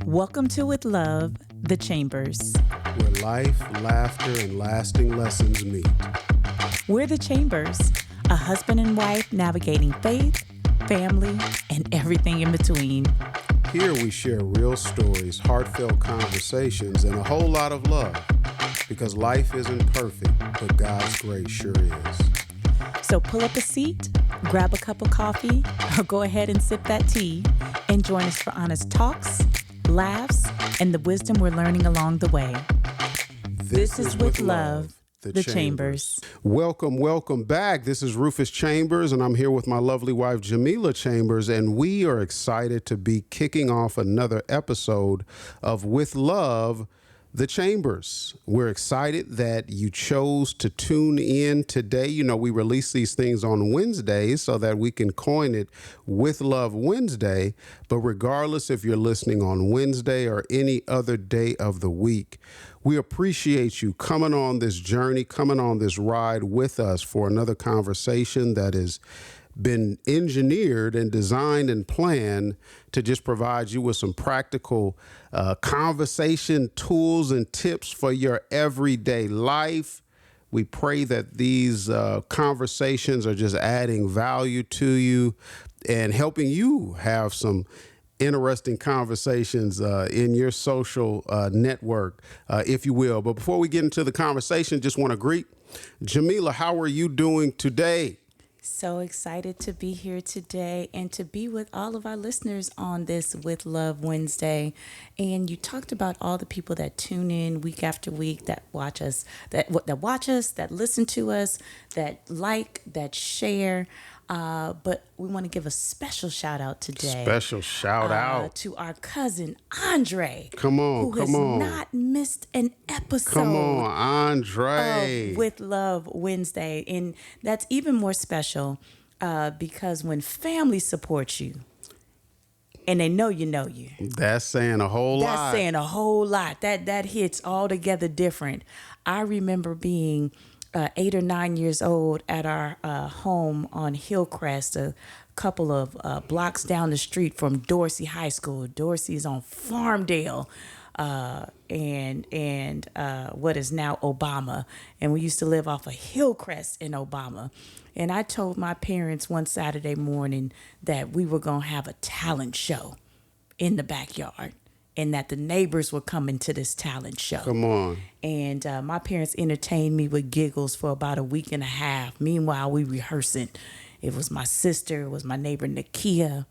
Welcome to With Love, The Chambers. Where life, laughter, and lasting lessons meet. We're The Chambers, a husband and wife navigating faith, family, and everything in between. Here we share real stories, heartfelt conversations, and a whole lot of love. Because life isn't perfect, but God's grace sure is. So pull up a seat, grab a cup of coffee, or go ahead and sip that tea, and join us for honest talks, laughs, and the wisdom we're learning along the way. This is With Love, The Chambers. Welcome back. This is Rufus Chambers, and I'm here with my lovely wife, Jamila Chambers, and we are excited to be kicking off another episode of With Love, The Chambers. We're excited that you chose to tune in today. You know, we release these things on Wednesdays so that we can coin it With Love Wednesday. But regardless if you're listening on Wednesday or any other day of the week, we appreciate you coming on this journey, coming on this ride with us for another conversation that has been engineered and designed and planned to just provide you with some practical conversation tools and tips for your everyday life. We pray that these conversations are just adding value to you and helping you have some interesting conversations in your social network, if you will. But before we get into the conversation, just want to greet Jamila. How are you doing today? So excited to be here today and to be with all of our listeners on this With Love Wednesday. And you talked about all the people that tune in week after week, that watch us, that listen to us, that like, that share. But we want to give a special shout out today. Special shout out to our cousin Andre. Come on. Who has not missed an episode. Come on, Andre. Of With Love Wednesday. And that's even more special because when family supports you and they know you, that's saying a whole lot. That's saying a whole lot. That hits altogether different. I remember being 8 or 9 years old at our home on Hillcrest, a couple of blocks down the street from Dorsey High School. Dorsey is on Farmdale and what is now Obama. And we used to live off of Hillcrest in Obama. And I told my parents one Saturday morning that we were going to have a talent show in the backyard, and that the neighbors were coming to this talent show. Come on. And my parents entertained me with giggles for about a week and a half. Meanwhile, we rehearsing. It was my sister, it was my neighbor Nakia,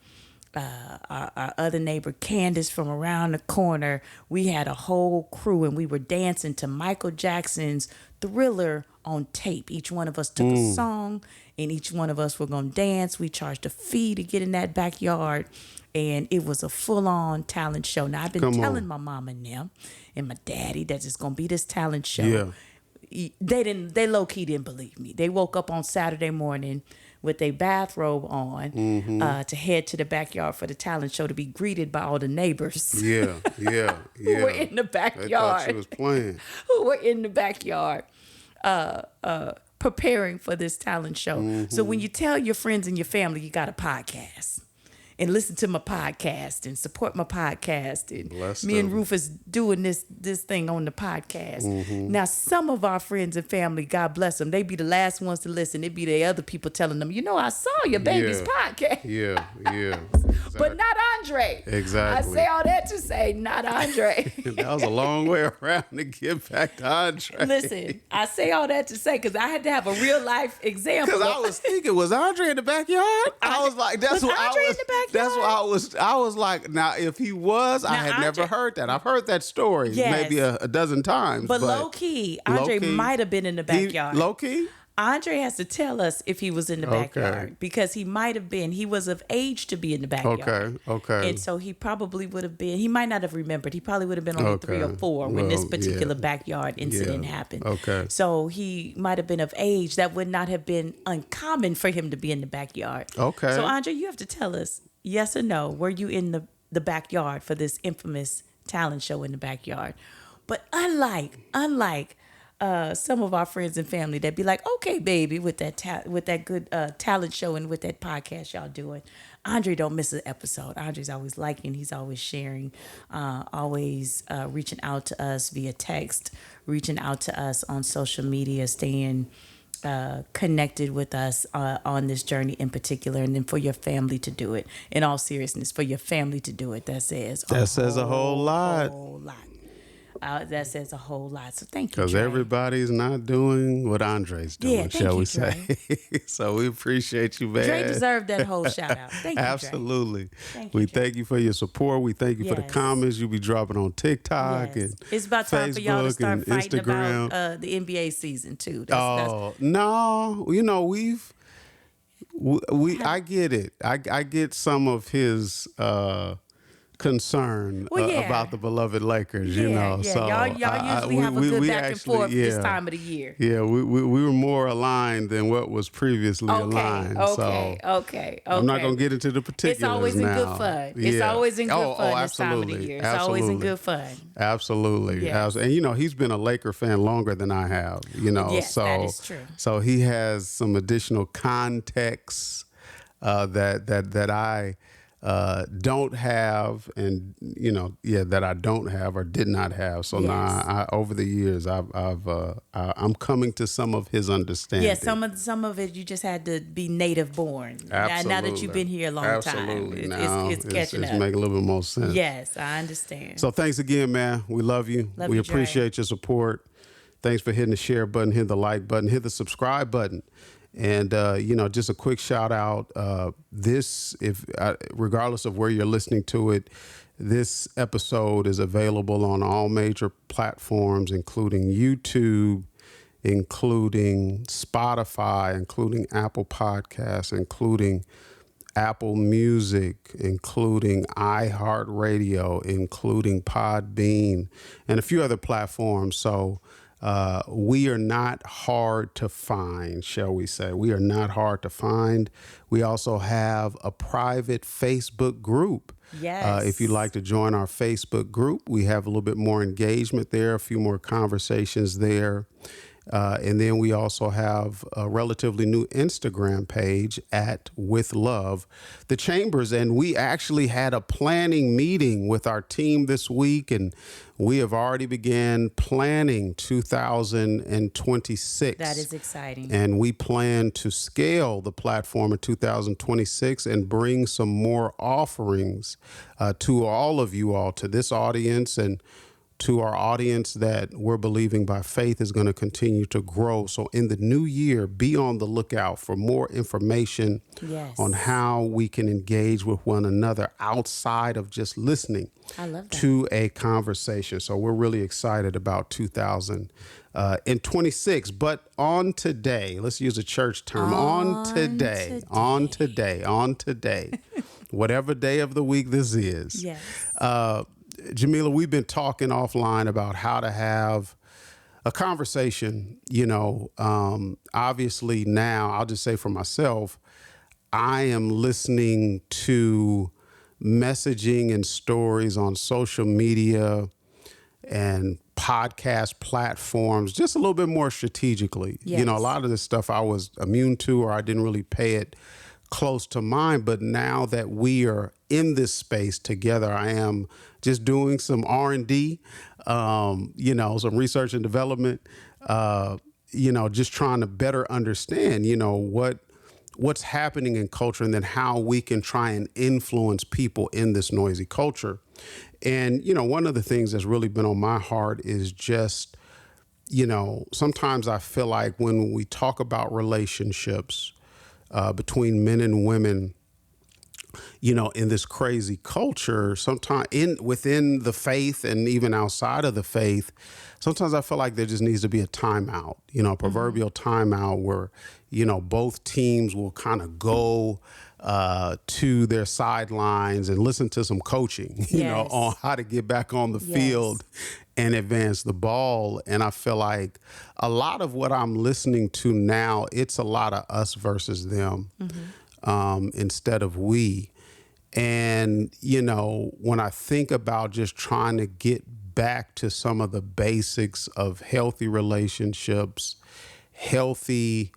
our other neighbor Candace from around the corner. We had a whole crew, and we were dancing to Michael Jackson's Thriller on tape. Each one of us took a song, and each one of us were going to dance. We charged a fee to get in that backyard. And it was a full-on talent show. Now, I've been telling my mom and them and my daddy that it's going to be this talent show. Yeah. They low-key didn't believe me. They woke up on Saturday morning with a bathrobe on to head to the backyard for the talent show to be greeted by all the neighbors. Yeah. Who were in the backyard. I thought she was playing. Who were in the backyard preparing for this talent show. So when you tell your friends and your family you got a podcast, and listen to my podcast and support my podcast. And me and Rufus doing this thing on the podcast. Now, some of our friends and family, God bless them, they be the last ones to listen. It be the other people telling them, I saw your baby's podcast. Yeah. Exactly. But not Andre. Exactly. I say all that to say, not Andre. That was a long way around to get back to Andre. Listen, I say all that to say, because I had to have a real life example. Because I was thinking, was Andre in the backyard? I was like, that's what I was. That's what I was like. Now, if he was, I had never heard that. I've heard that story maybe a dozen times. But low key, Andre might have been in the backyard. Low key? Andre has to tell us if he was in the backyard because he might have been. He was of age to be in the backyard. Okay. And so he probably would have been. He might not have remembered. He probably would have been only 3 or 4 when this particular backyard incident happened. Okay. So he might have been of age. That would not have been uncommon for him to be in the backyard. Okay. So Andre, you have to tell us, yes or no, were you in the backyard for this infamous talent show in the backyard? But unlike some of our friends and family that be like, okay, baby, with that with that good talent show and with that podcast y'all doing. Andre don't miss an episode. Andre's always liking, he's always sharing, always reaching out to us via text, reaching out to us on social media, staying connected with us on this journey in particular, and then for your family to do it. In all seriousness, for your family to do it, that says a whole lot. That says a whole lot. So thank you, Because Dre. everybody's not doing what Andre's doing, thank shall you, we Dre. say. So we appreciate you, man. Dre deserved that whole shout out. Thank you, Absolutely. Thank you, We Dre. thank you for your support. We thank you for the Yes. comments you be dropping on TikTok Yes. and It's about time for y'all to Facebook start and fighting Instagram. about the NBA season too. No, I get it. I get some of his concern Well, yeah. about the beloved Lakers, Yeah. So y'all usually have a good back and actually, forth this time of the year. Yeah, we were more aligned than what was previously aligned. Okay. I'm not going to get into the particulars. It's always in now. good fun. Yeah. It's always in good fun this time of the absolutely. year. It's always in good fun. Absolutely. Yes. And he's been a Laker fan longer than I have, Yes, so that is true. So he has some additional context that I don't have, and that I don't have or did not have. So Yes. now over the years, I'm coming to some of his understanding. Yeah, some of it you just had to be native born. Absolutely. Now that you've been here a long time, it's catching up. It's making a little bit more sense. Yes, I understand. So thanks again, man. We love you. We Love you, Dre. appreciate your support. Thanks for hitting the share button, hit the like button, hit the subscribe button. And, just a quick shout out. Regardless of where you're listening to it, this episode is available on all major platforms, including YouTube, including Spotify, including Apple Podcasts, including Apple Music, including iHeartRadio, including Podbean, and a few other platforms. So, we are not hard to find, shall we say. We are not hard to find. We also have a private Facebook group. Yes. If you'd like to join our Facebook group, we have a little bit more engagement there, a few more conversations there. And then we also have a relatively new Instagram page at With Love, the Chambers. And we actually had a planning meeting with our team this week, and we have already began planning 2026. That is exciting. And we plan to scale the platform in 2026 and bring some more offerings to all of you all, to this audience and to our audience that we're believing by faith is going to continue to grow. So in the new year, be on the lookout for more information on how we can engage with one another outside of just listening to a conversation. So we're really excited about 2026. But on today, let's use a church term, on today, whatever day of the week this is. Yes. Jamila, we've been talking offline about how to have a conversation. Obviously now, I'll just say for myself, I am listening to messaging and stories on social media and podcast platforms just a little bit more strategically. Yes. A lot of this stuff I was immune to, or I didn't really pay it close to mind. But now that we are in this space together, I am just doing some R&D, some research and development, just trying to better understand, what's happening in culture, and then how we can try and influence people in this noisy culture. And, one of the things that's really been on my heart is just, sometimes I feel like when we talk about relationships between men and women, in this crazy culture, sometimes within the faith and even outside of the faith, sometimes I feel like there just needs to be a timeout, a proverbial timeout where, both teams will kind of go to their sidelines and listen to some coaching, on how to get back on the field and advance the ball. And I feel like a lot of what I'm listening to now, it's a lot of us versus them. Instead of we. And, when I think about just trying to get back to some of the basics of healthy relationships, healthy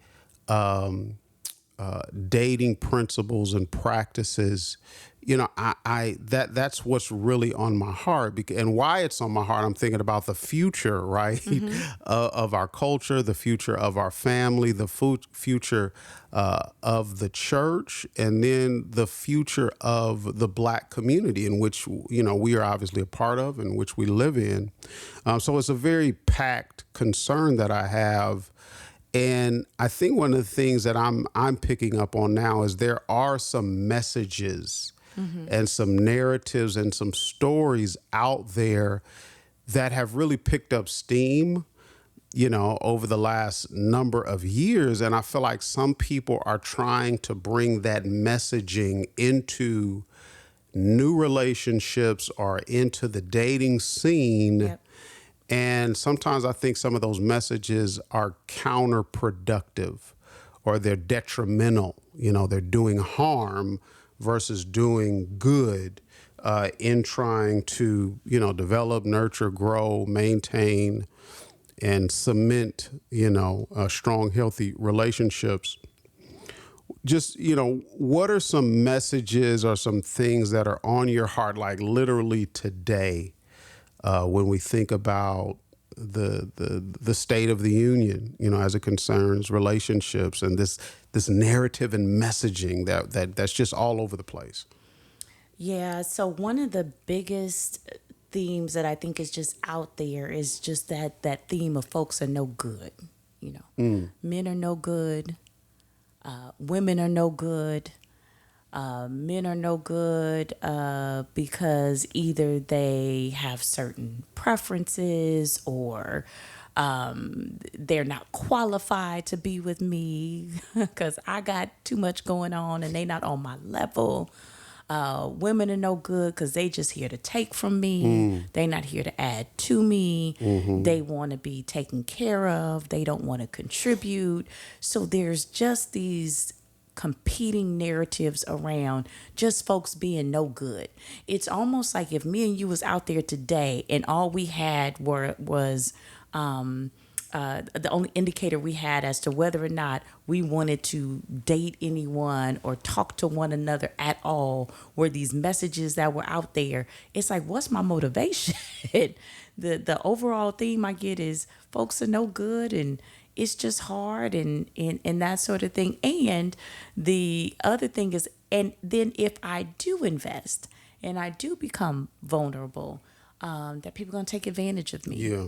dating principles and practices. That's what's really on my heart, and why it's on my heart. I'm thinking about the future, right, of our culture, the future of our family, the future of the church, and then the future of the Black community, in which we are obviously a part of, and which we live in. So it's a very packed concern that I have. And I think one of the things that I'm picking up on now is there are some messages and some narratives and some stories out there that have really picked up steam, over the last number of years. And I feel like some people are trying to bring that messaging into new relationships or into the dating scene. Yep. And sometimes I think some of those messages are counterproductive, or they're detrimental. They're doing harm versus doing good in trying to, develop, nurture, grow, maintain, and cement, strong, healthy relationships. Just, what are some messages or some things that are on your heart, like literally today, when we think about the state of the union, as it concerns relationships and this narrative and messaging that's just all over the place? Yeah. So one of the biggest themes that I think is just out there is just that theme of folks are no good. Men are no good. Women are no good. Men are no good because either they have certain preferences, or they're not qualified to be with me because I got too much going on and they not on my level. Women are no good because they just here to take from me. They not here to add to me. They want to be taken care of. They don't want to contribute. So there's just these competing narratives around just folks being no good. It's almost like if me and you was out there today and all we had was the only indicator we had as to whether or not we wanted to date anyone or talk to one another at all were these messages that were out there. It's like, what's my motivation? The overall theme I get is folks are no good, and it's just hard, and that sort of thing. And the other thing is, and then if I do invest and I do become vulnerable, that people are going to take advantage of me. Yeah.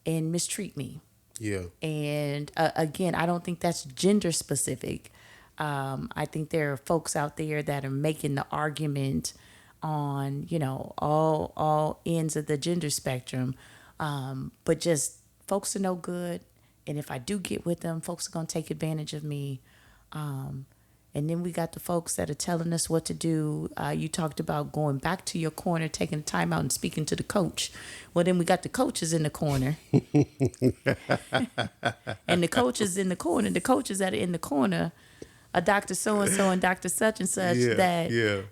And mistreat me. Yeah. And again, I don't think that's gender specific. I think there are folks out there that are making the argument on, all ends of the gender spectrum. But just folks are no good. And if I do get with them, folks are going to take advantage of me. And then we got the folks that are telling us what to do. You talked about going back to your corner, taking the time out and speaking to the coach. Well, then we got the coaches in the corner. And the coaches in the corner, the coaches that are in the corner are Dr. So-and-so and Dr. such and such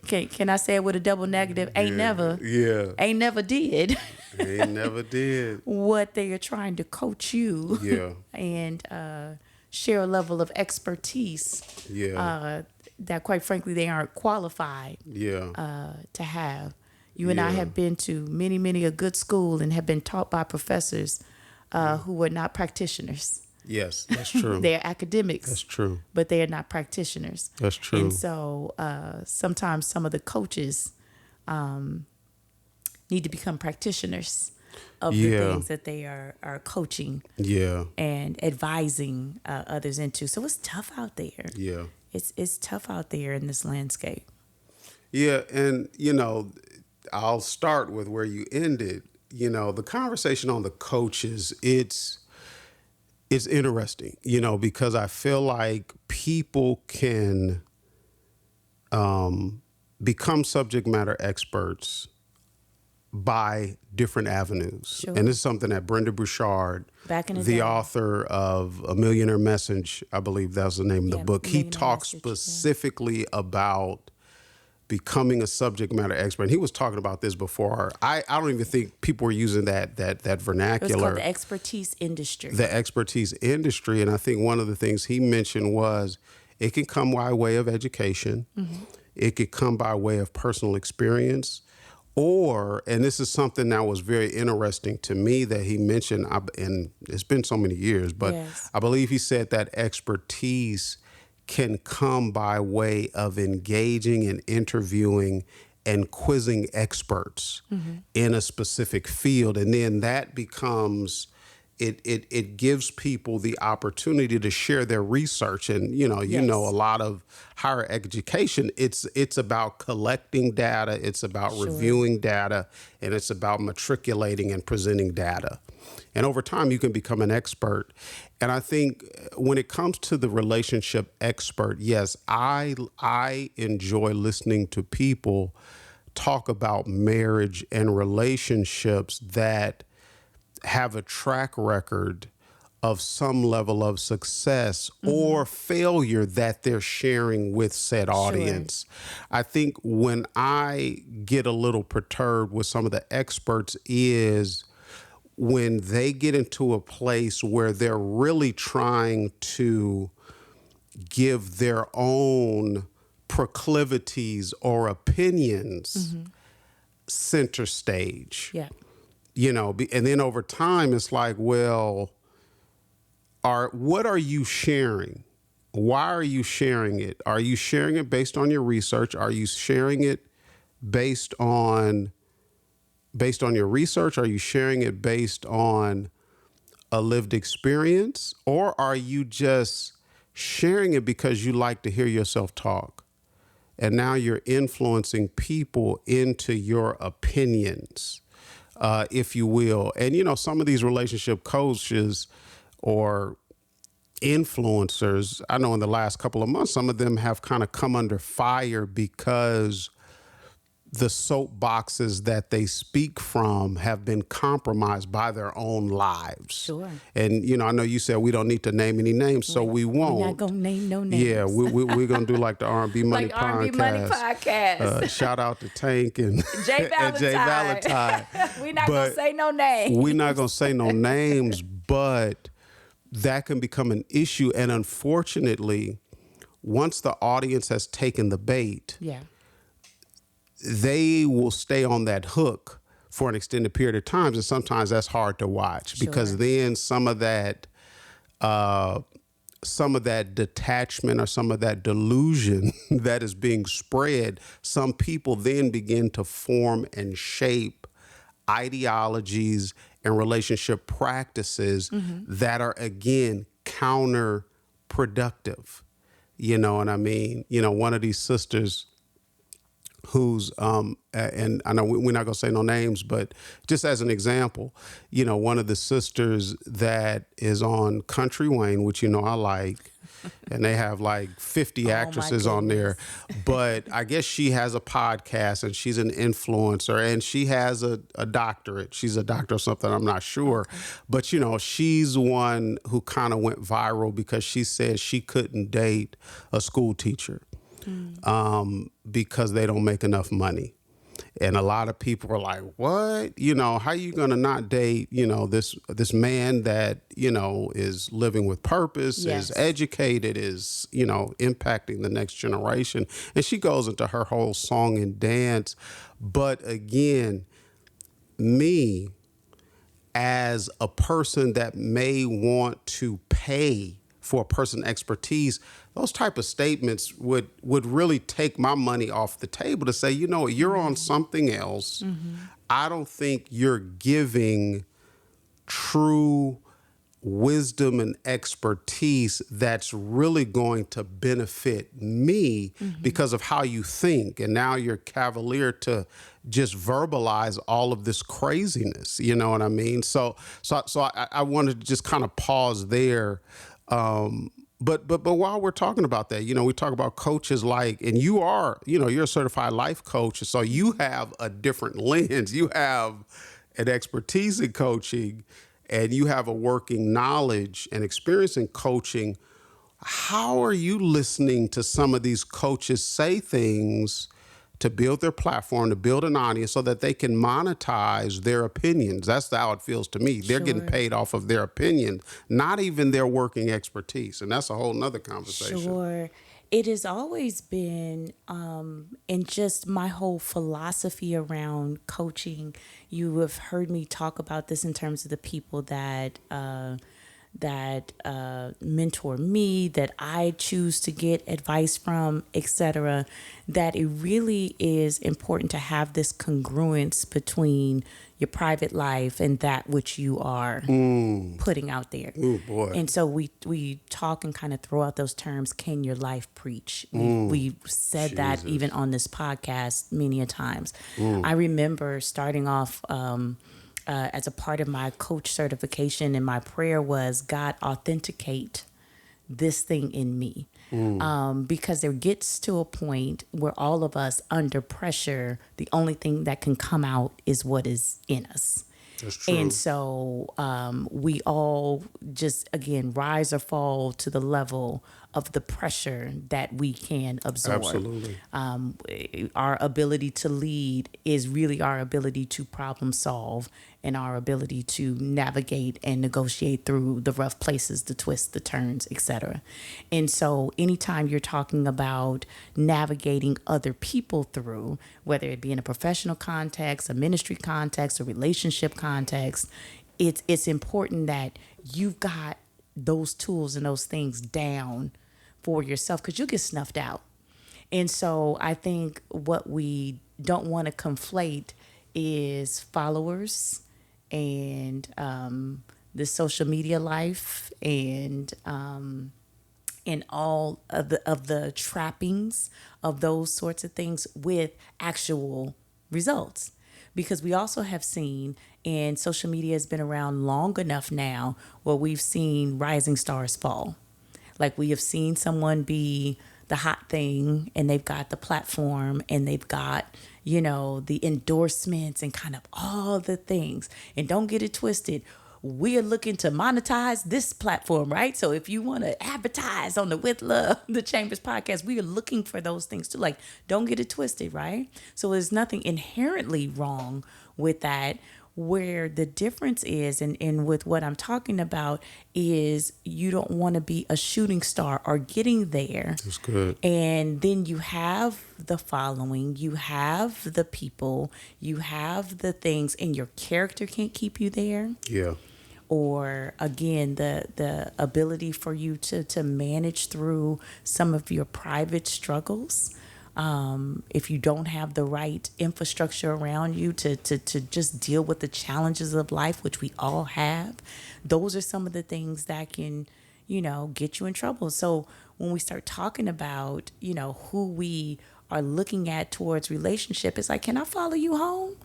can I say it with a double negative? Ain't never did. Ain't never did. What they are trying to coach you. Yeah. And share a level of expertise that, quite frankly, they aren't qualified to have. You and I have been to many a good school and have been taught by professors who were not practitioners. Yes, that's true. They're academics. That's true. But they are not practitioners. That's true. And so sometimes some of the coaches need to become practitioners of the things that they are coaching and advising others into. So it's tough out there. Yeah. It's tough out there in this landscape. Yeah, and, I'll start with where you ended. The conversation on the coaches, it's interesting, because I feel like people can become subject matter experts by different avenues. Sure. And this is something that Brenda Bouchard, Back in the the day. author of A Millionaire Message, I believe that was the name of the book, he Millionaire talks Message, specifically about becoming a subject matter expert. And he was talking about this before. I don't even think people were using that vernacular. It's called the expertise industry. The expertise industry. And I think one of the things he mentioned was it can come by way of education. Mm-hmm. It could come by way of personal experience. Or, and this is something that was very interesting to me that he mentioned, and it's been so many years, but yes. I believe he said that expertise can come by way of engaging and interviewing and quizzing experts in a specific field. And then that becomes, it gives people the opportunity to share their research. And, you know, a lot of higher education, it's about collecting data, it's about reviewing data, and it's about matriculating and presenting data. And over time, you can become an expert. And I think when it comes to the relationship expert, yes, I enjoy listening to people talk about marriage and relationships that have a track record of some level of success or failure that they're sharing with said audience. I think when I get a little perturbed with some of the experts is when they get into a place where they're really trying to give their own proclivities or opinions center stage. Yeah. You know, and then over time, it's like, well, what are you sharing? Why are you sharing it? Are you sharing it based on your research? Are you sharing it based on your research? Are you sharing it based on a lived experience? Or are you just sharing it because you like to hear yourself talk? And now you're influencing people into your opinions, if you will. And, you know, some of these relationship coaches or influencers, I know in the last couple of months, some of them have kind of come under fire because the soapboxes that they speak from have been compromised by their own lives. Sure. And, you know, I know you said we don't need to name any names, so we won't. We're not going to name no names. Yeah, we're going to do like the R&B Money like Podcast. R&B Money Podcast. Shout out to Tank and Jay Valentine. and Jay Valentine. We're not going to say no names. We're not going to say no names, but that can become an issue. And unfortunately, once the audience has taken the bait, they will stay on that hook for an extended period of time. And sometimes that's hard to watch because then some of that detachment or some of that delusion that is being spread, some people then begin to form and shape ideologies and relationship practices that are, again, counterproductive. You know what I mean? You know, one of these sisters who's, and I know we're not going to say no names, but just as an example, you know, one of the sisters that is on Country Wayne, which, you know, I like, and they have like 50 actresses on there, but I guess she has a podcast and she's an influencer and she has a doctorate. She's a doctor or something, I'm not sure. But, you know, she's one who kind of went viral because she said she couldn't date a school teacher. Because they don't make enough money. And a lot of people are like, what? You know, how you going to not date, you know, this man that, you know, is living with purpose, is educated, is, you know, impacting the next generation. And she goes into her whole song and dance. But again, me as a person that may want to pay for a person's expertise, those type of statements would really take my money off the table to say, you know, you're on something else. I don't think you're giving true wisdom and expertise that's really going to benefit me because of how you think. And now you're cavalier to just verbalize all of this craziness. You know what I mean? So I wanted to just kind of pause there. But while we're talking about that, you know, we talk about coaches like, and you are, you know, you're a certified life coach. So you have a different lens. You have an expertise in coaching and you have a working knowledge and experience in coaching. How are you listening to some of these coaches say things to build their platform, to build an audience so that they can monetize their opinions. That's how it feels to me. They're getting paid off of their opinion, not even their working expertise. And that's a whole nother conversation. Sure. It has always been, in just my whole philosophy around coaching, you have heard me talk about this in terms of the people that mentor me, that I choose to get advice from, etc., that it really is important to have this congruence between your private life and that which you are putting out there. Oh boy. And so we talk and kind of throw out those terms. Can your life preach? We said that even on this podcast many a times. I remember starting off as a part of my coach certification, and my prayer was, God, authenticate this thing in me. Because there gets to a point where all of us under pressure, the only thing that can come out is what is in us. That's true. And so we all just, again, rise or fall to the level of the pressure that we can absorb. Absolutely. Our ability to lead is really our ability to problem solve and our ability to navigate and negotiate through the rough places, the twists, the turns, etc. And so anytime you're talking about navigating other people through, whether it be in a professional context, a ministry context, a relationship context, it's important that you've got those tools and those things down for yourself, because you'll get snuffed out. And so I think what we don't want to conflate is followers and the social media life and all of the trappings of those sorts of things with actual results. Because we also have seen, and social media has been around long enough now, where we've seen rising stars fall. Like, we have seen someone be the hot thing, and they've got the platform, and they've got, the endorsements and kind of all the things. And don't get it twisted, we are looking to monetize this platform, right? So if you want to advertise on the With Love, the Chambers podcast, we are looking for those things too. Like, don't get it twisted, right? So there's nothing inherently wrong with that. Where the difference is, and with what I'm talking about, is you don't want to be a shooting star or getting there. That's good. And then you have the following, you have the people, you have the things, and your character can't keep you there. Yeah. Or again, the ability for you to manage through some of your private struggles. If you don't have the right infrastructure around you to just deal with the challenges of life, which we all have, those are some of the things that can, get you in trouble. So when we start talking about, who we are looking at towards relationship, it's like, can I follow you home?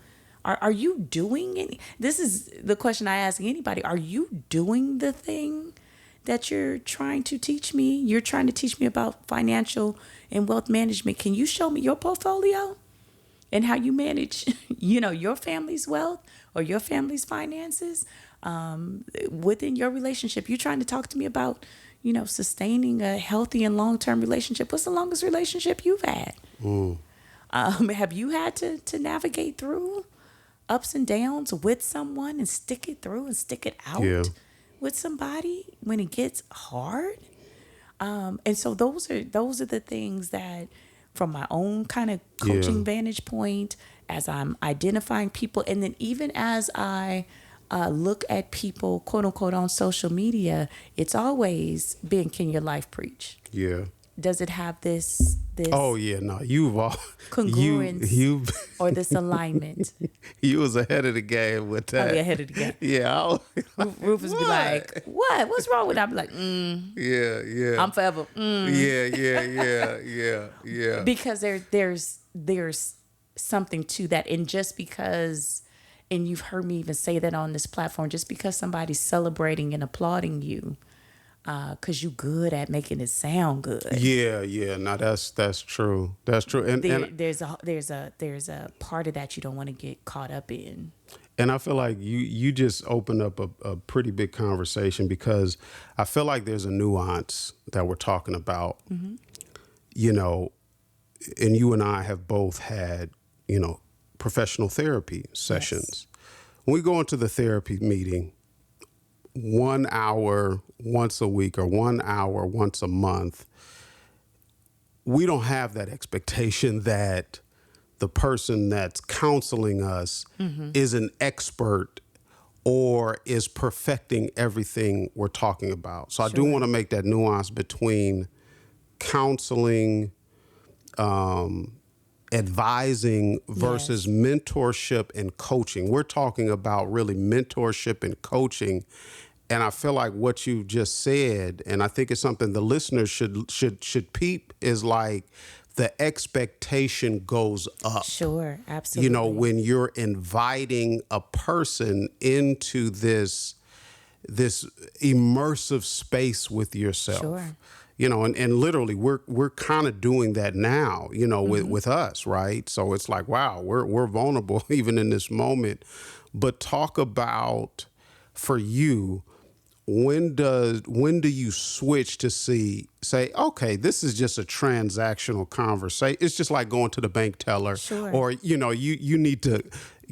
Are you doing any? This is the question I ask anybody. Are you doing the thing that you're trying to teach me? You're trying to teach me about financial and wealth management. Can you show me your portfolio and how you manage, your family's wealth or your family's finances within your relationship? You're trying to talk to me about, sustaining a healthy and long-term relationship. What's the longest relationship you've had? Have you had to navigate through ups and downs with someone and stick it through and stick it out? Yeah. With somebody when it gets hard? And so those are the things that, from my own kind of coaching vantage point, as I'm identifying people, and then even as I look at people, quote unquote, on social media, it's always been, can your life preach? Yeah. Does it have this Oh yeah, no, you've all congruence you or this alignment? You was ahead of the game with that. I'll be ahead of the game. Yeah. Rufus be like, what? What's wrong with that? I'll be like, Yeah. I'm forever. Yeah. Because there's something to that. And just because, and you've heard me even say that on this platform, just because somebody's celebrating and applauding you, because you good at making it sound good. Yeah. No, that's true. That's true. And there's a part of that you don't want to get caught up in. And I feel like you just opened up a pretty big conversation, because I feel like there's a nuance that we're talking about. and you and I have both had, professional therapy sessions. When we go into the therapy meeting, 1 hour once a week or 1 hour once a month, we don't have that expectation that the person that's counseling us is an expert or is perfecting everything we're talking about. So I do want to make that nuance between counseling, advising versus mentorship and coaching. We're talking about really mentorship and coaching. And I feel like what you just said, and I think it's something the listeners should peep, is like the expectation goes up. Sure, absolutely. When you're inviting a person into this immersive space with yourself. Sure. And literally we're kind of doing that now, with us, right? So it's like, wow, we're vulnerable even in this moment. But talk about, for you, when do you switch to say, okay, this is just a transactional conversation. It's just like going to the bank teller, or you need to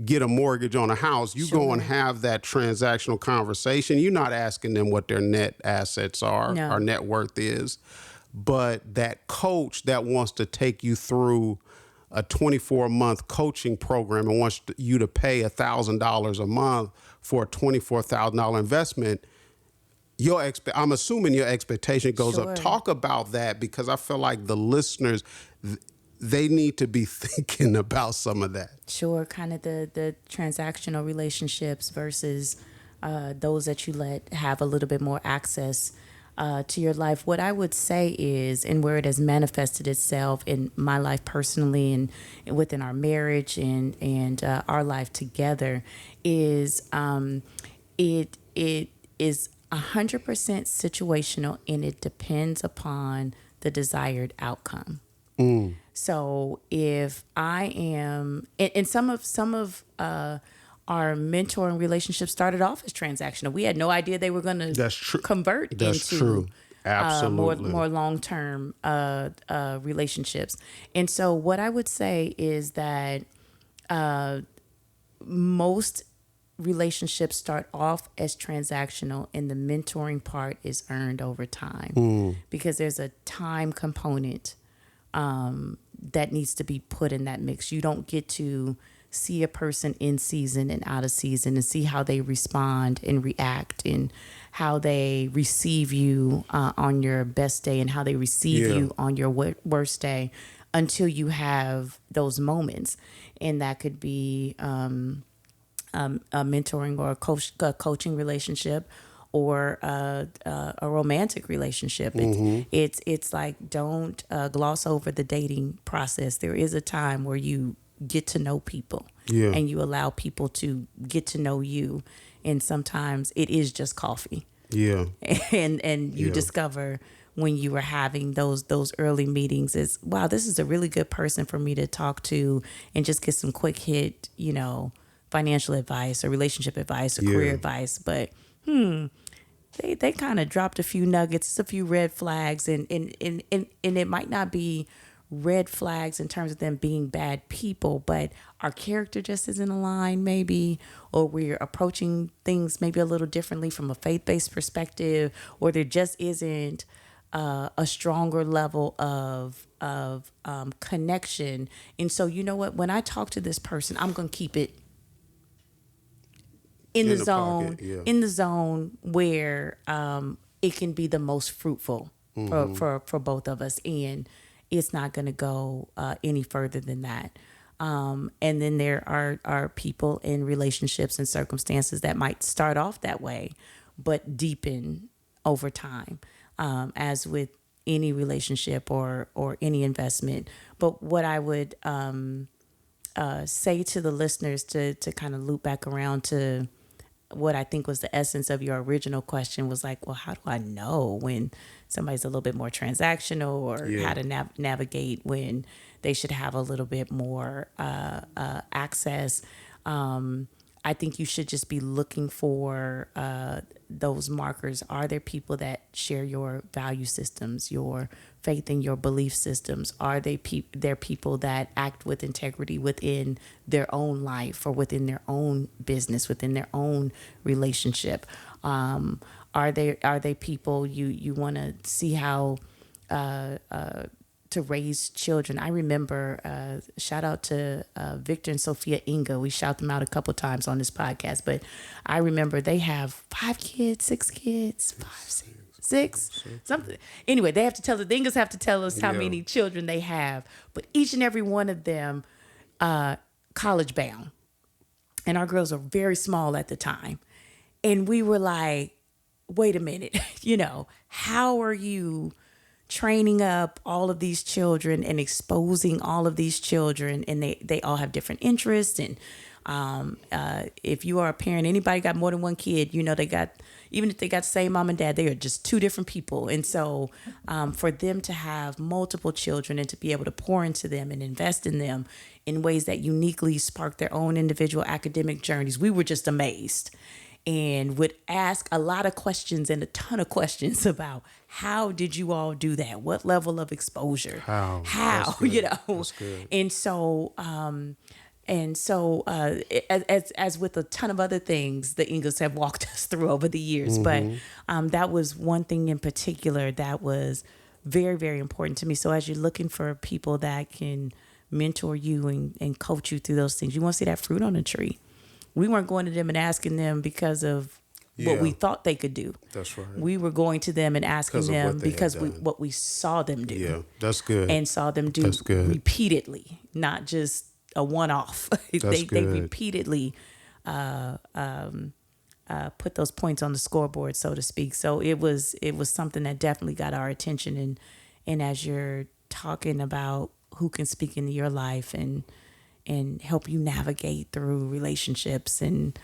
get a mortgage on a house. You go and have that transactional conversation. You're not asking them what their net assets are or net worth is, but that coach that wants to take you through a 24-month coaching program and wants you to pay $1,000 a month for a $24,000 investment. I'm assuming your expectation goes up. Talk about that, because I feel like the listeners, they need to be thinking about some of that. Sure, kind of the transactional relationships versus those that you let have a little bit more access to your life. What I would say is, and where it has manifested itself in my life personally and within our marriage and our life together, is it is 100% situational, and it depends upon the desired outcome. So if I am, and some of our mentoring relationships started off as transactional. We had no idea they were going to convert into Absolutely. more long-term relationships. And so what I would say is that most relationships start off as transactional, and the mentoring part is earned over time, because there's a time component that needs to be put in that mix. You don't get to see a person in season and out of season and see how they respond and react and how they receive you on your best day and how they receive you on your worst day until you have those moments. And that could be a mentoring or a coaching relationship, or a romantic relationship. It's like, don't gloss over the dating process. There is a time where you get to know people, and you allow people to get to know you. And sometimes it is just coffee. And you discover when you were having those early meetings is, wow, this is a really good person for me to talk to and just get some quick hit, financial advice or relationship advice or career advice. But they kind of dropped a few nuggets, a few red flags, and it might not be red flags in terms of them being bad people, but our character just isn't aligned maybe, or we're approaching things maybe a little differently from a faith-based perspective, or there just isn't a stronger level of connection. And so, you know what, when I talk to this person, I'm going to keep it in the zone, in the zone where it can be the most fruitful for both of us, and it's not going to go any further than that. And then there are people in relationships and circumstances that might start off that way, but deepen over time, as with any relationship or any investment. But what I would say to the listeners, to kind of loop back around to what I think was the essence of your original question, was like, well, how do I know when somebody's a little bit more transactional, or how to navigate when they should have a little bit more access? I think you should just be looking for those markers? Are there people that share your value systems, your faith in your belief systems? Are there people that act with integrity within their own life or within their own business, within their own relationship? Are they people you want to see how to raise children? I remember, shout out to Victor and Sophia Inga. We shout them out a couple times on this podcast, but I remember they have 5 kids, 6 kids, 5, 6, something. Anyway, they have to tell the Ingas have to tell us how many children they have, but each and every one of them college bound, and our girls are very small at the time, and we were like, wait a minute, how are you training up all of these children and exposing all of these children, and they all have different interests. And if you are a parent, anybody got more than one kid, they got, even if they got the same mom and dad, they are just 2 different people. And so for them to have multiple children and to be able to pour into them and invest in them in ways that uniquely spark their own individual academic journeys, we were just amazed. And would ask a lot of questions and a ton of questions about how did you all do that? What level of exposure? How? That's good. And so, as with a ton of other things, the Ingas have walked us through over the years. Mm-hmm. But that was one thing in particular that was very, very important to me. So as you're looking for people that can mentor you and coach you through those things, you want to see that fruit on the tree. We weren't going to them and asking them because of what we thought they could do. That's right. We were going to them and asking them because what we saw them do. Yeah, that's good. And saw them do repeatedly, not just a one-off. They repeatedly put those points on the scoreboard, so to speak. So it was something that definitely got our attention. And as you're talking about who can speak into your life and help you navigate through relationships and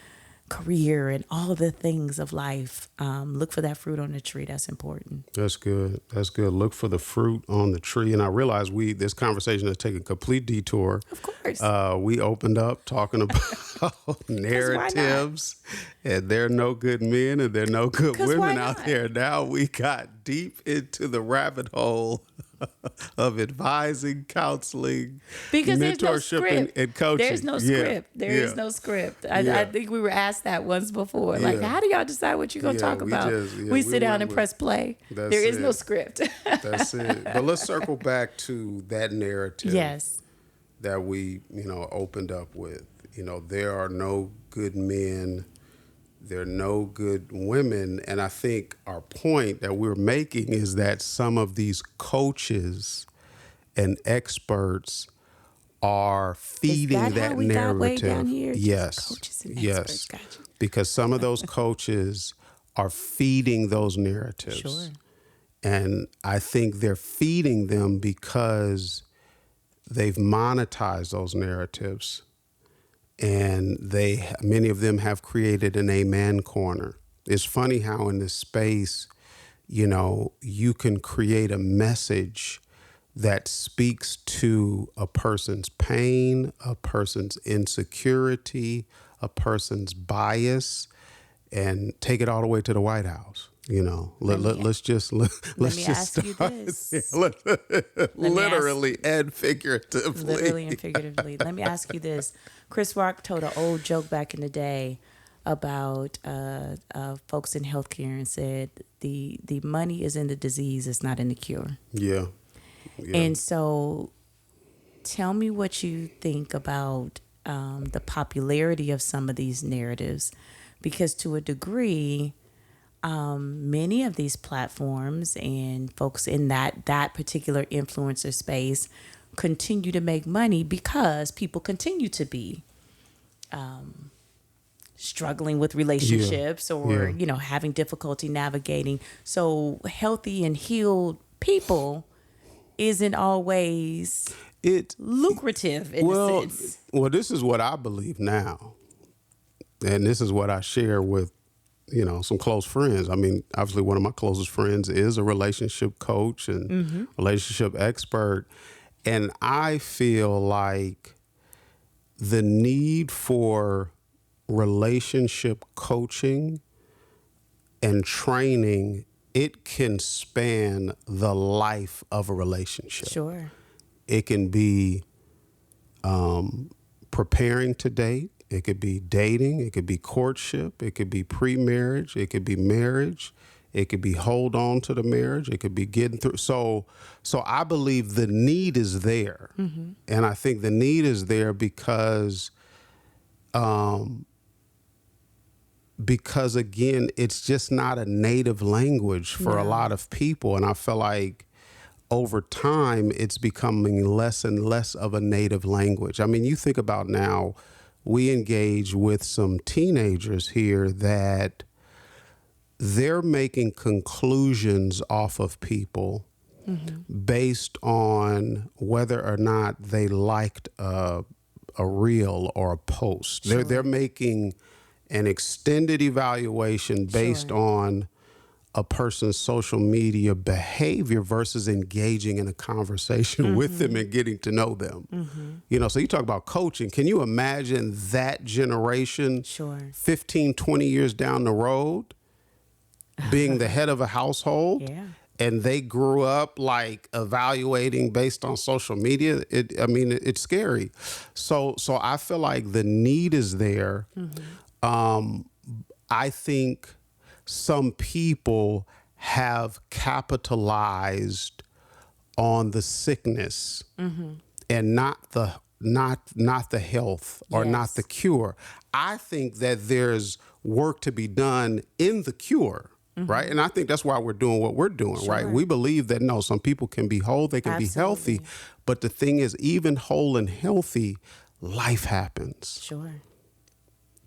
career and all the things of life, look for that fruit on the tree. That's important. That's good. Look for the fruit on the tree. And I realize this conversation has taken a complete detour. Of course. We opened up talking about narratives, and there are no good men and there are no good women out there. Now we got deep into the rabbit hole of advising, counseling, because mentorship, and coaching. There's no script. There is no script. I think we were asked that once before. Like, how do y'all decide what you're going to talk about? We sit down and press play. There is no script. That's it. But let's circle back to that narrative that we, opened up with. There are no good men. There are no good women. And I think our point that we're making is that some of these coaches and experts are feeding that narrative. Got way down here? Yes. Coaches and experts. Gotcha. Because some of those coaches are feeding those narratives. Sure. And I think they're feeding them because they've monetized those narratives. And many of them have created an amen corner. It's funny how in this space, you can create a message that speaks to a person's pain, a person's insecurity, a person's bias, and take it all the way to the White House. Let's just ask you this. Literally and figuratively. Literally and figuratively. Let me ask you this. Chris Rock told an old joke back in the day about folks in healthcare and said the money is in the disease, it's not in the cure. Yeah. And so tell me what you think about the popularity of some of these narratives, because to a degree, many of these platforms and folks in that particular influencer space continue to make money because people continue to be struggling with relationships or having difficulty navigating. So healthy and healed people isn't always lucrative in a sense. Well, this is what I believe now, and this is what I share with some close friends. I mean, obviously one of my closest friends is a relationship coach and relationship expert. And I feel like the need for relationship coaching and training, it can span the life of a relationship. Sure. It can be preparing to date. It could be dating. It could be courtship. It could be pre-marriage. It could be marriage. It could be hold on to the marriage. It could be getting through. So I believe the need is there. Mm-hmm. And I think the need is there because again, it's just not a native language for a lot of people. And I feel like over time, it's becoming less and less of a native language. I mean, you think about now, we engage with some teenagers here that they're making conclusions off of people based on whether or not they liked a reel or a post. Sure. They're making an extended evaluation based on a person's social media behavior versus engaging in a conversation with them and getting to know them. You know, so you talk about coaching. Can you imagine that generation 15, 20 years down the road being the head of a household? Yeah. And they grew up like evaluating based on social media. It's scary. So I feel like the need is there. I think some people have capitalized on the sickness and not the health or not the cure. I think that there's work to be done in the cure. Right. And I think that's why we're doing what we're doing. Right. We believe that, no, some people can be whole. They can be healthy. But the thing is, even whole and healthy, life happens. Sure.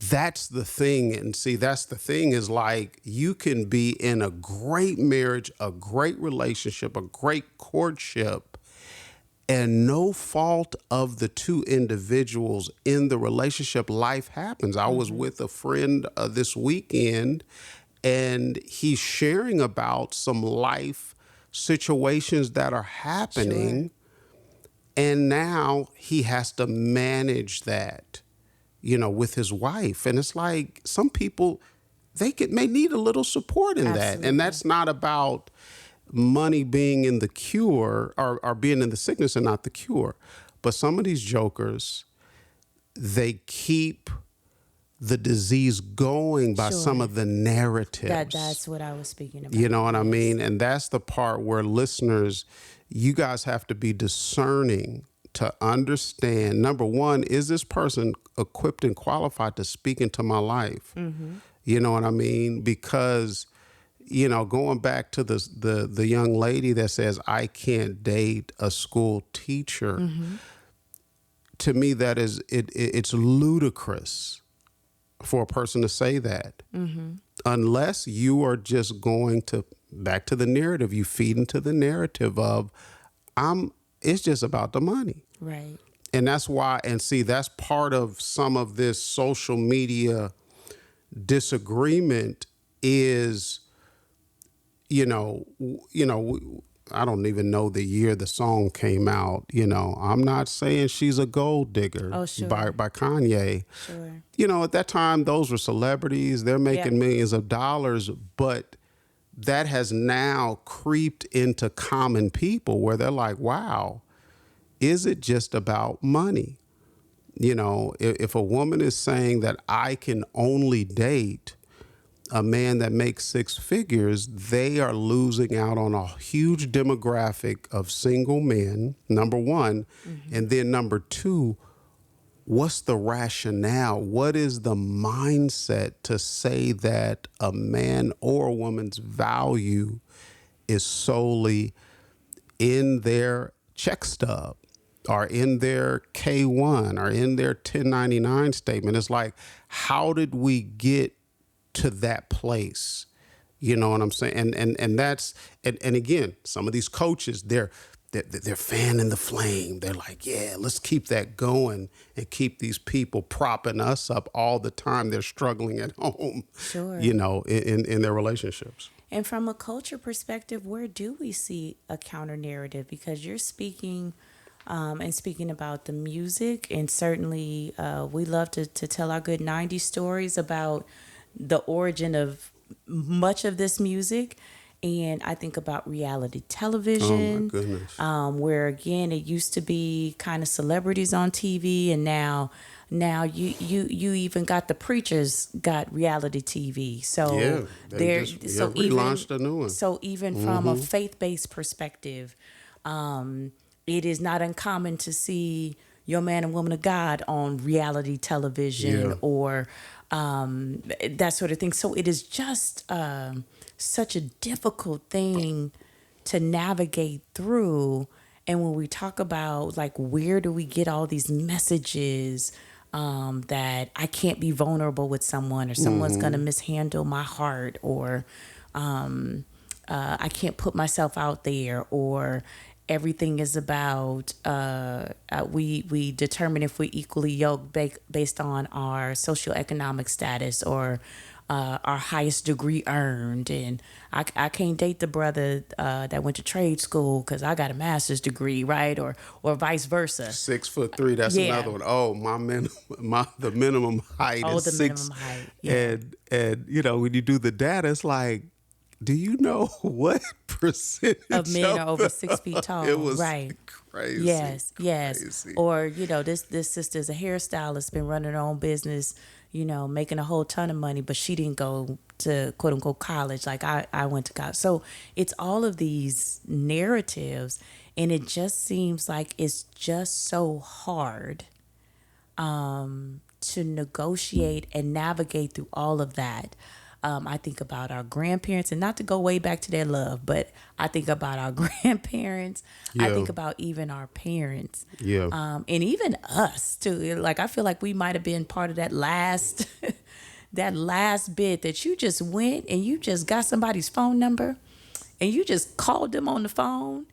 That's the thing. And see, that's the thing is like you can be in a great marriage, a great relationship, a great courtship, and no fault of the two individuals in the relationship, life happens. I was with a friend this weekend, and he's sharing about some life situations that are happening. And now he has to manage that, you know, with his wife. And it's like some people, may need a little support in that. And that's not about money being in the cure or being in the sickness and not the cure. But some of these jokers, they keep the disease going by some of the narratives. That's what I was speaking about. You know what I mean? And that's the part where listeners, you guys have to be discerning to understand, number one, is this person equipped and qualified to speak into my life? You know what I mean? Because, you know, going back to the young lady that says, I can't date a school teacher, to me, that is, it's ludicrous for a person to say that, unless you are just going to, back to the narrative, you feed into the narrative of, it's just about the money. Right. And that's why, and see, that's part of some of this social media disagreement is, I don't even know the year the song came out. You know, I'm not saying she's a gold digger by Kanye. Sure. You know, at that time, those were celebrities. They're making millions of dollars, but that has now creeped into common people where they're like, wow, is it just about money? You know, if a woman is saying that I can only date a man that makes six figures, they are losing out on a huge demographic of single men, number one. And then number two, what's the rationale? What is the mindset to say that a man or a woman's value is solely in their check stub or in their K-1 or in their 1099 statement? It's like, how did we get to that place? You know what I'm saying? And that's, and again, some of these coaches, they're fanning the flame. They're like, yeah, let's keep that going and keep these people propping us up all the time. They're struggling at home, you know, in their relationships. And from a culture perspective, where do we see a counter narrative? Because you're speaking and speaking about the music, and certainly we love to tell our good 90s stories about the origin of much of this music. And I think about reality Oh my television, goodness. where again it used to be kind of celebrities on TV, and now you even got the preachers got reality TV. So Yeah, they there, just so even relaunched a new one. so even from a faith based perspective, it is not uncommon to see your man and woman of God on reality television Yeah. or that sort of thing. So it is just such a difficult thing to navigate through. And when we talk about like, where do we get all these messages that I can't be vulnerable with someone, or someone's going to mishandle my heart, or I can't put myself out there, or everything is about we determine if we're equally yoked based on our socioeconomic status, or our highest degree earned. And I can't date the brother that went to trade school because I got a master's degree, right? Or vice versa. 6'3". That's Yeah. another one. Oh, the minimum height Oh, is the 6. minimum height. Yeah. And when you do the data, it's like, do you know what percentage Of men are over 6 feet tall. It was right. crazy. Yes. Crazy. Or, this sister's a hairstylist, been running her own business, making a whole ton of money, but she didn't go to quote unquote college like I went to college. So it's all of these narratives, and it just seems like it's just so hard to negotiate and navigate through all of that. I think about our grandparents, and not to go way back to their love, but I think about our grandparents. I Yeah. think about even our parents. Yeah. And even us too. Like, I feel like we might have been part of that last that last bit that you just went and you just got somebody's phone number and you just called them on the phone.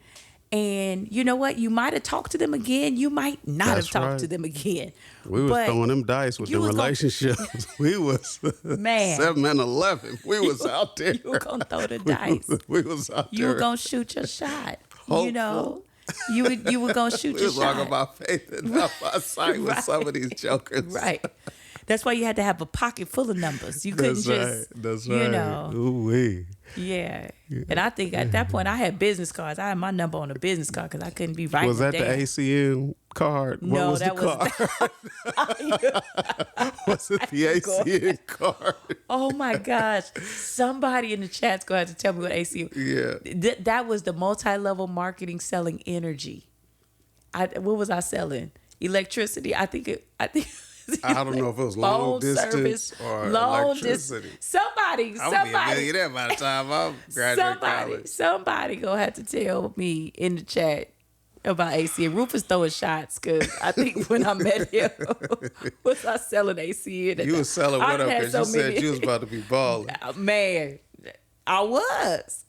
And you know what? You might have talked to them again. You might not That's have talked right. to them again. We was But throwing them dice with you the was gonna- relationships. We was Man. 7 and 11. We was out there. You were going to throw the dice. We was out You there. were going to shoot your shot. Hopeful. You were going to shoot We your was walking shot. by faith and not by sight with Right. some of these jokers. Right. That's why you had to have a pocket full of numbers. You couldn't That's just, right. That's right. Ooh-wee. Yeah. And I think at that point I had business cards. I had my number on a business card because I couldn't be writing Was that it the down. ACN card? What No, was that the card? Was it the ACN card? Oh my gosh. Somebody in the chat's going to have to tell me what AC. Yeah. That was the multi-level marketing selling energy. What was I selling? Electricity. I think I don't know if it was long phone distance service, or long electricity. Somebody, I'm gonna be a millionaire by the time I'm graduating college. somebody gonna have to tell me in the chat about AC. And Rufus throwing shots because I think when I met him, was I selling AC? You was selling what up because you said you was about to be balling. Man, I was.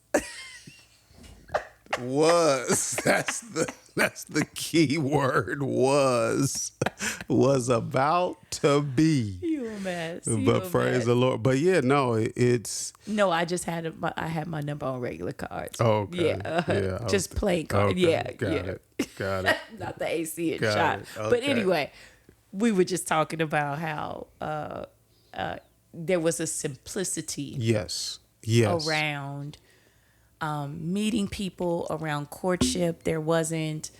That's the key word. Was about to be. You a mess. But praise the Lord. But yeah, no, it's. No, I just had I had my number on regular cards. Oh, okay. Yeah, Yeah, just plain cards. okay, Yeah, got it. not the AC and Got shot. it. But Okay. anyway, we were just talking about how there was a simplicity Yes. around meeting people, around courtship. There wasn't.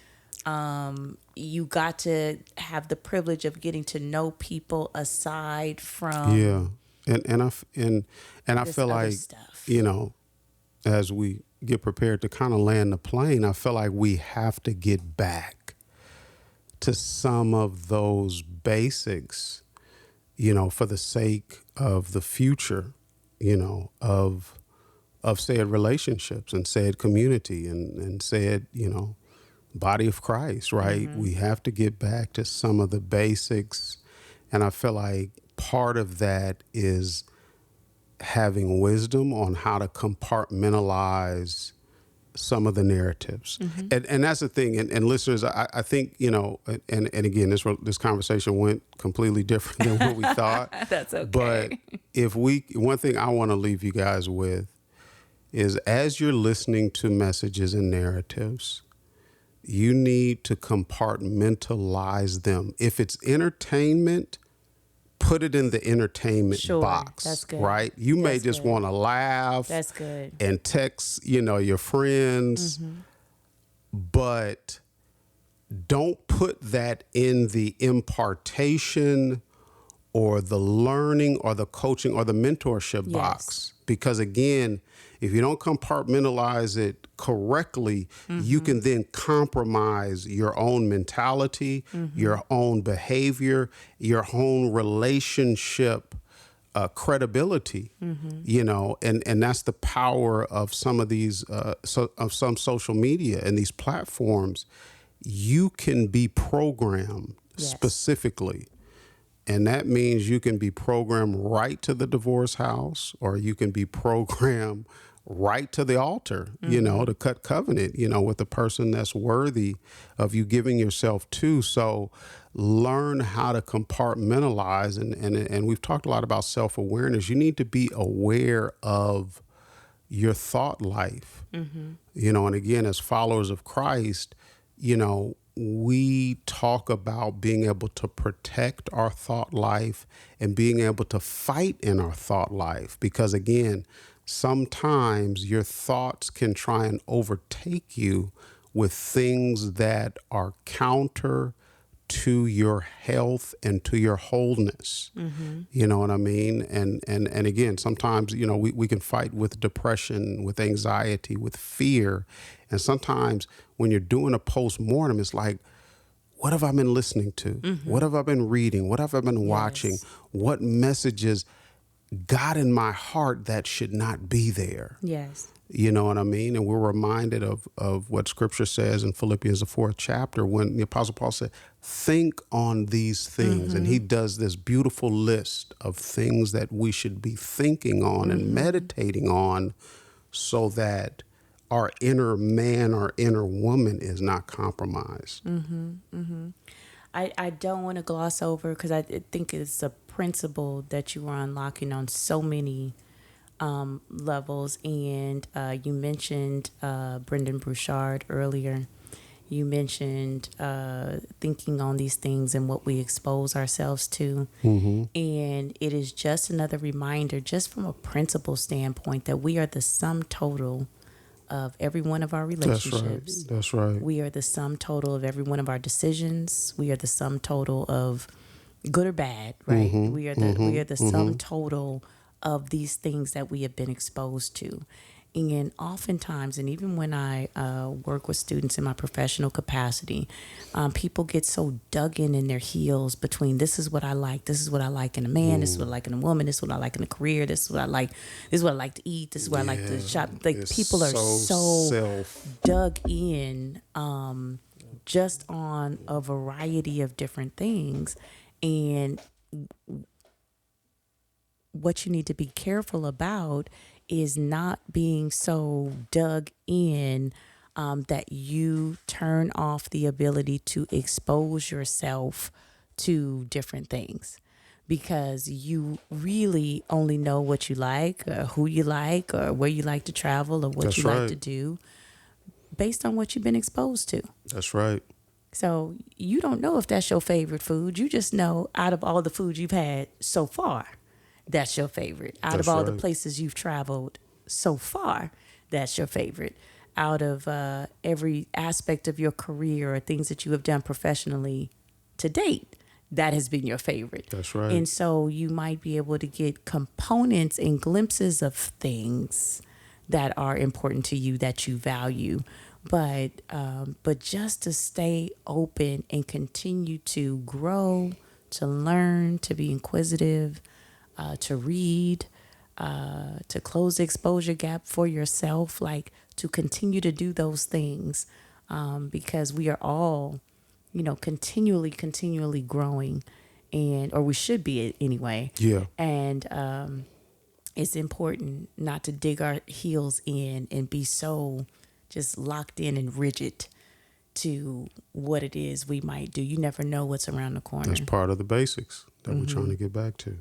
You got to have the privilege of getting to know people aside from Yeah, and I this feel other like stuff. as we get prepared to kind of land the plane, I feel like we have to get back to some of those basics, for the sake of the future, of said relationships and said community and said, body of Christ, right? Mm-hmm. We have to get back to some of the basics. And I feel like part of that is having wisdom on how to compartmentalize some of the narratives. Mm-hmm. And that's the thing. And listeners, I think, and again, this conversation went completely different than what we thought. That's okay. But one thing I want to leave you guys with is, as you're listening to messages and narratives, you need to compartmentalize them. If it's entertainment, put it in the entertainment Sure, box, that's good. right? You may That's just good. want to laugh That's good. and text, your friends, but don't put that in the impartation or the learning or the coaching or the mentorship box. Because again, if you don't compartmentalize it correctly, you can then compromise your own mentality, your own behavior, your own relationship credibility, and that's the power of some of these, of some social media and these platforms. You can be programmed specifically. And that means you can be programmed right to the divorce house, or you can be programmed right to the altar, to cut covenant, with the person that's worthy of you giving yourself to. So learn how to compartmentalize. And we've talked a lot about self-awareness. You need to be aware of your thought life, and again, as followers of Christ, we talk about being able to protect our thought life and being able to fight in our thought life. Because again, sometimes your thoughts can try and overtake you with things that are counter to your health and to your wholeness. You know what I mean? And again, sometimes, we can fight with depression, with anxiety, with fear. And sometimes when you're doing a post-mortem, it's like, what have I been listening to? What have I been reading? What have I been watching? What messages got in my heart that should not be there? Yes. You know what I mean? And we're reminded of what Scripture says in Philippians, the 4th chapter, when the Apostle Paul said, think on these things. And he does this beautiful list of things that we should be thinking on and meditating on, so that our inner man or inner woman is not compromised. I don't want to gloss over, because I think it's a principle that you are unlocking on so many levels. And you mentioned Brendan Bouchard earlier. You mentioned thinking on these things and what we expose ourselves to. And it is just another reminder, just from a principle standpoint, that we are the sum total of every one of our relationships. That's right. We are the sum total of every one of our decisions. We are the sum total of good or bad, right? We are the sum total of these things that we have been exposed to. And oftentimes, and even when I work with students in my professional capacity, people get so dug in their heels between, this is what I like in a man, this is what I like in a woman, this is what I like in a career, this is what I like to eat, this is what I like to shop. Like, people are so dug in just on a variety of different things. And what you need to be careful about is not being so dug in that you turn off the ability to expose yourself to different things, because you really only know what you like, or who you like, or where you like to travel, or what like to do based on what you've been exposed to. That's right. So you don't know if that's your favorite food. You just know, out of all the food you've had so far, that's your favorite. Out of all the places you've traveled so far, that's your favorite. Out of every aspect of your career or things that you have done professionally to date, that has been your favorite. That's right. And so you might be able to get components and glimpses of things that are important to you, that you value. But just to stay open and continue to grow, to learn, to be inquisitive, to read, to close the exposure gap for yourself, like to continue to do those things, because we are all, continually growing, or we should be anyway. Yeah. And it's important not to dig our heels in and be so just locked in and rigid to what it is we might do. You never know what's around the corner. That's part of the basics that we're trying to get back to.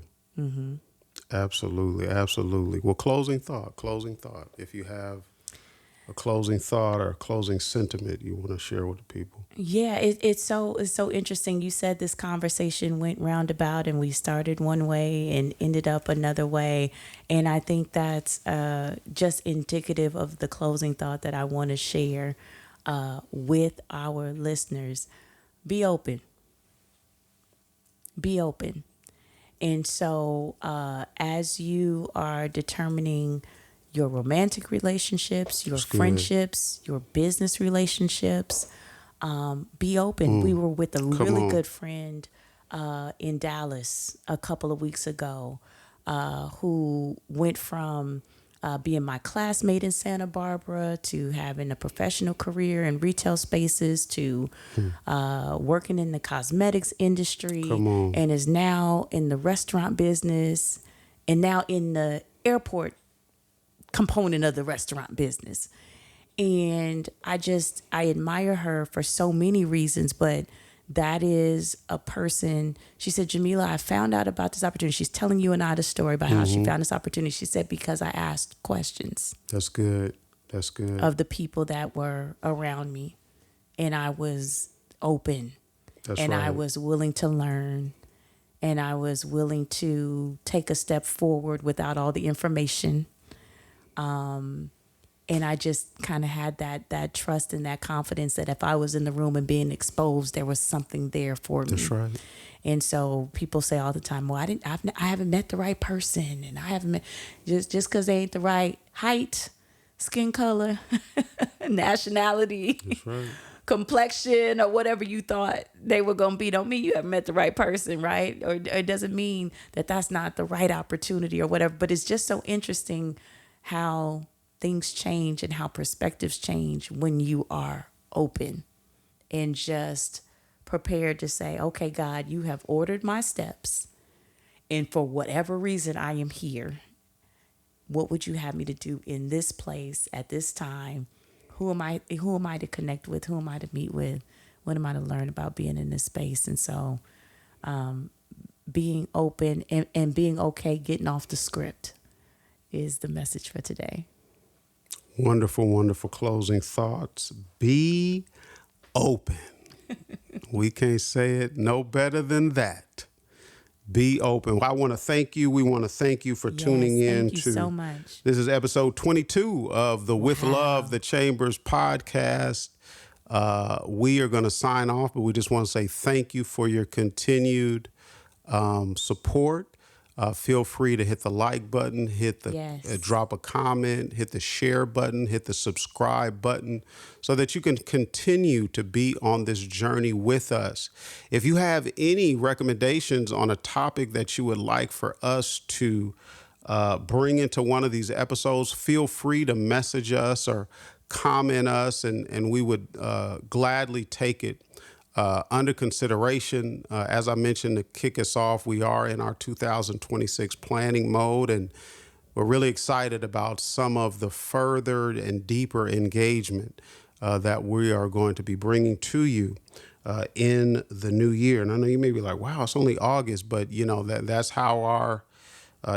Absolutely. Well, closing thought, if you have. a closing thought or a closing sentiment you want to share with the people? Yeah, it's so interesting. You said this conversation went roundabout, and we started one way and ended up another way, and I think that's just indicative of the closing thought that I want to share with our listeners. Be open. Be open. And so, as you are determining your romantic relationships, your friendships, your business relationships, be open. We were with a really good friend in Dallas a couple of weeks ago who went from being my classmate in Santa Barbara to having a professional career in retail spaces to working in the cosmetics industry and is now in the restaurant business and now in the airport component of the restaurant business. And I admire her for so many reasons, but that is a person. She said, Jamila, I found out about this opportunity. She's telling you and I the story about how she found this opportunity. She said, because I asked questions. That's good. That's good. Of the people that were around me. And I was open. That's and right. I was willing to learn. And I was willing to take a step forward without all the information. And I just kind of had that trust and that confidence that if I was in the room and being exposed, there was something there for me. That's right. And so people say all the time, well, I haven't met the right person, and I haven't met just because they ain't the right height, skin color, nationality, That's right. complexion, or whatever you thought they were going to be. Don't mean you haven't met the right person, right? Or it doesn't mean that that's not the right opportunity or whatever. But it's just so interesting how things change and how perspectives change when you are open and just prepared to say, okay, God, you have ordered my steps. And for whatever reason I am here, what would you have me to do in this place at this time? Who am I to connect with? Who am I to meet with? What am I to learn about being in this space? And so being open and being okay getting off the script is the message for today. Wonderful, wonderful closing thoughts. Be open. We can't say it no better than that. Be open. I want to thank you. We want to thank you for tuning in. Thank you so much. This is episode 22 of the With Love, the Chambers podcast. We are going to sign off, but we just want to say thank you for your continued support. Feel free to hit the like button, hit the drop a comment, hit the share button, hit the subscribe button so that you can continue to be on this journey with us. If you have any recommendations on a topic that you would like for us to bring into one of these episodes, feel free to message us or comment us, and we would gladly take it under consideration. As I mentioned, to kick us off, we are in our 2026 planning mode, and we're really excited about some of the further and deeper engagement that we are going to be bringing to you in the new year. And I know you may be like, wow, it's only August, but you know, that's how our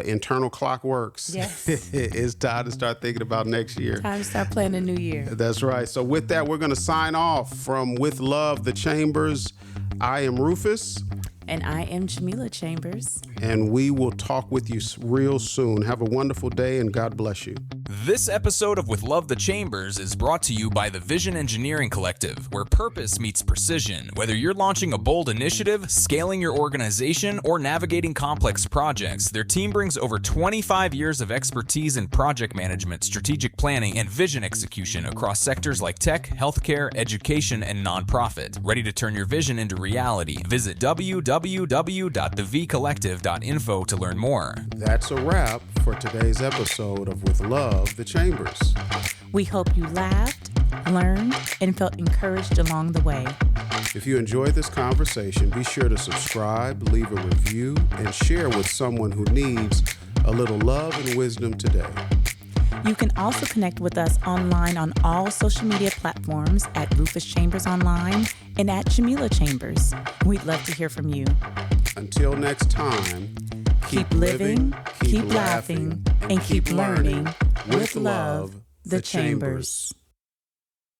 internal clock works. Yes. It's time to start thinking about next year. Time to start planning the new year. That's right. So with that, we're going to sign off from With Love, the Chambers. I am Rufus. And I am Jamila Chambers. And we will talk with you real soon. Have a wonderful day, and God bless you. This episode of With Love the Chambers is brought to you by the Vision Engineering Collective, where purpose meets precision. Whether you're launching a bold initiative, scaling your organization, or navigating complex projects, their team brings over 25 years of expertise in project management, strategic planning, and vision execution across sectors like tech, healthcare, education, and nonprofit. Ready to turn your vision into reality? Visit www.thevcollective.info to learn more. That's a wrap for today's episode of With Love, the Chambers. We hope you laughed, learned, and felt encouraged along the way. If you enjoyed this conversation, be sure to subscribe, leave a review, and share with someone who needs a little love and wisdom today. You can also connect with us online on all social media platforms at Rufus Chambers Online and at Jamila Chambers. We'd love to hear from you. Until next time, keep living, keep laughing, and keep learning with love, the Chambers.